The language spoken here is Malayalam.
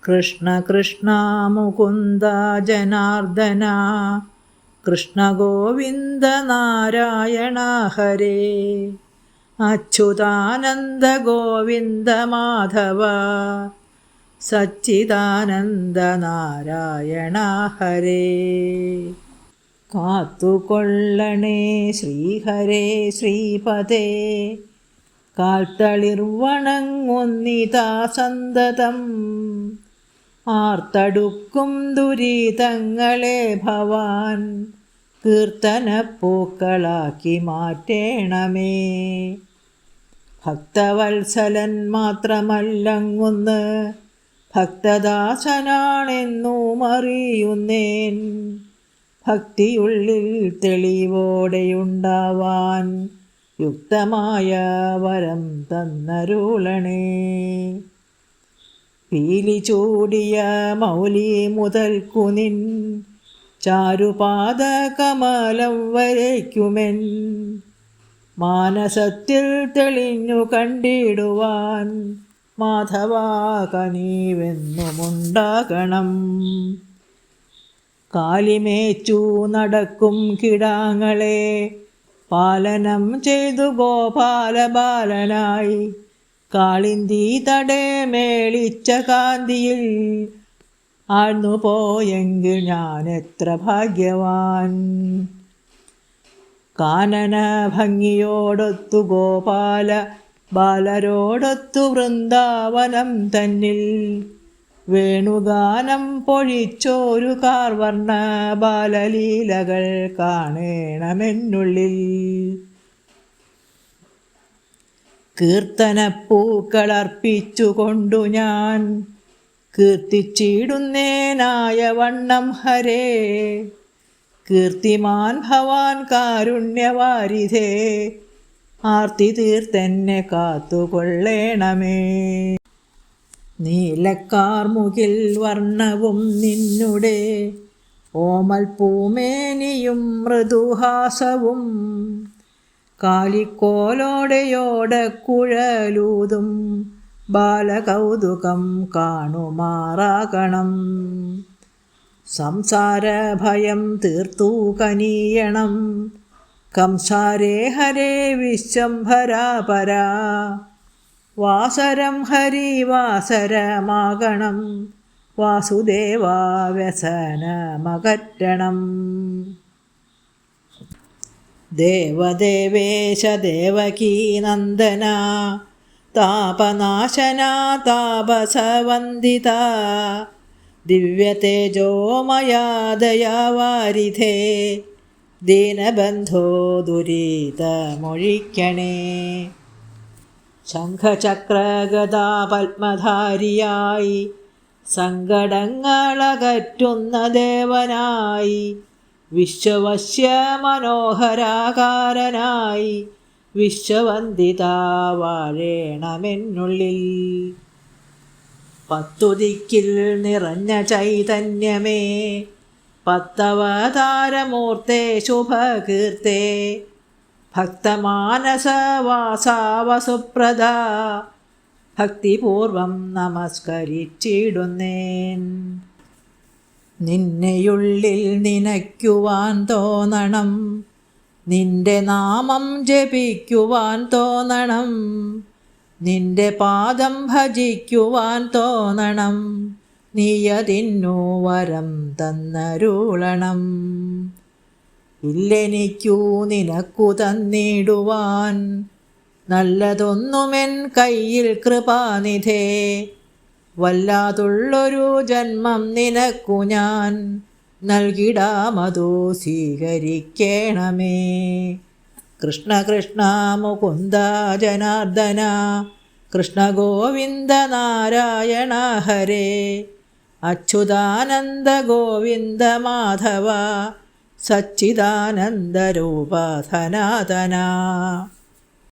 കൃഷ്ണ കൃഷ്ണ മുകുന്ദ ജനാർദ്ദന കൃഷ്ണ ഗോവിന്ദ നാരായണ ഹരേ. അച്യുതാനന്ദ ഗോവിന്ദ മാധവ സച്ചിദാനന്ദ നാരായണ ഹരേ. കാത്തുകൊള്ളണേ ശ്രീഹരേ ശ്രീപദേ കാൽത്തളിർവണങ്ങുന്നിതാ സന്തതം. ആർത്തടുക്കും ദുരിതങ്ങളെ ഭവാൻ കീർത്തനപ്പൂക്കളാക്കി മാറ്റേണമേ. ഭക്തവത്സലൻ മാത്രമല്ലങ്ങുന്ന് ഭക്തദാസനാണെന്നും അറിയുന്നേൻ. ഭക്തിയുള്ളിൽ തെളിവോടെയുണ്ടാവാൻ യുക്തമായ വരം തന്നരുളണേ. പീലി ചൂടിയ മൗലി മുതൽക്കുനിൻ ചാരുപാദ കമലം വരയ്ക്കുമെൻ മാനസത്തിൽ തെളിഞ്ഞു കണ്ടിടുവാൻ മാധവാ കനിവെന്നുമുണ്ടാകണം. കാലിമേച്ചു നടക്കും കിടാങ്ങളെ പാലനം ചെയ്തു ഗോപാലബാലനായി കാളിന്തി തടേ മേളിച്ച കാന്തിയിൽ ആഴ്ന്നു പോയെങ്കിൽ ഞാൻ എത്ര ഭാഗ്യവാൻ. കാനന ഭംഗിയോടൊത്തു ഗോപാല ബാലരോടൊത്തു വൃന്ദാവനം തന്നിൽ വേണുഗാനം പൊഴിച്ചോരു കാർവർണ്ണ ബാലലീലകൾ കാണേണമെന്നുള്ളിൽ. കീർത്തനപ്പൂക്കളർപ്പിച്ചുകൊണ്ടു ഞാൻ കീർത്തിച്ചിടുന്നേനായ വണ്ണം ഹരേ. കീർത്തിമാൻ ഭവാൻ കാരുണ്യവാരിധേ ആർത്തി തീർത്തെന്നെ കാത്തുകൊള്ളേണമേ. നീലക്കാർമുകിൽ വർണ്ണവും നിന്നുടെ ഓമൽ പൂമേനിയും മൃദുഹാസവും കാലിക്കോലോടെയോടക്കുഴലൂതും ബാലകൗതുകം കാണുമാറാകണം. സംസാരഭയം തീർത്തു കനിയണം കംസാരേ ഹരേ വിശ്വംഭരാപരാ. വാസരം ഹരിവാസരമാകണം വാസുദേവാ വ്യസനമകറ്റണം. ദേവദേവേശ ദേവകീനന്ദന താപനാശന താപസവന്ദിത ദിവ്യതേജോമയാ ദയാവാരിധേ ദീനബന്ധോ ദുരിതമൊഴിക്കണേ. ശംഖചക്രഗദാ പത്മധാരിയായി സങ്കടങ്ങളകറ്റുന്ന ദേവനായി വിശ്വവശ്യ മനോഹരാകാരനായി വിശ്വവന്ദിതാ വാഴേണമെന്നുള്ളിൽ. പത്തുദിക്കിൽ നിറഞ്ഞ ചൈതന്യമേ പത്തവതാരമൂർത്തേ ശുഭകീർത്തേ ഭക്തമാനസവാസാവസുപ്രദ ഭക്തിപൂർവം നമസ്കരിച്ചിടുന്നേൻ. നിന്നെയുള്ളിൽ നനയ്ക്കുവാൻ തോന്നണം നിന്റെ നാമം ജപിക്കുവാൻ തോന്നണം നിന്റെ പാദം ഭജിക്കുവാൻ തോന്നണം നീയതിന്നു വരം തന്നരുളണം. ഇല്ലെനിക്കു നിനക്കു തന്നിടുവാൻ നല്ലതൊന്നുമെൻ കയ്യിൽ കൃപാനിധേ. വല്ലാതുള്ളൊരു ജന്മം നിനക്കു ഞാൻ നൽകിടാമതു സ്വീകരിക്കണമേ. കൃഷ്ണ കൃഷ്ണ മുകുന്ദ ജനാർദ്ദന കൃഷ്ണ ഗോവിന്ദ നാരായണ ഹരേ. അച്യുതാനന്ദ ഗോവിന്ദ മാധവ സച്ചിദാനന്ദ രൂപ സനാതന.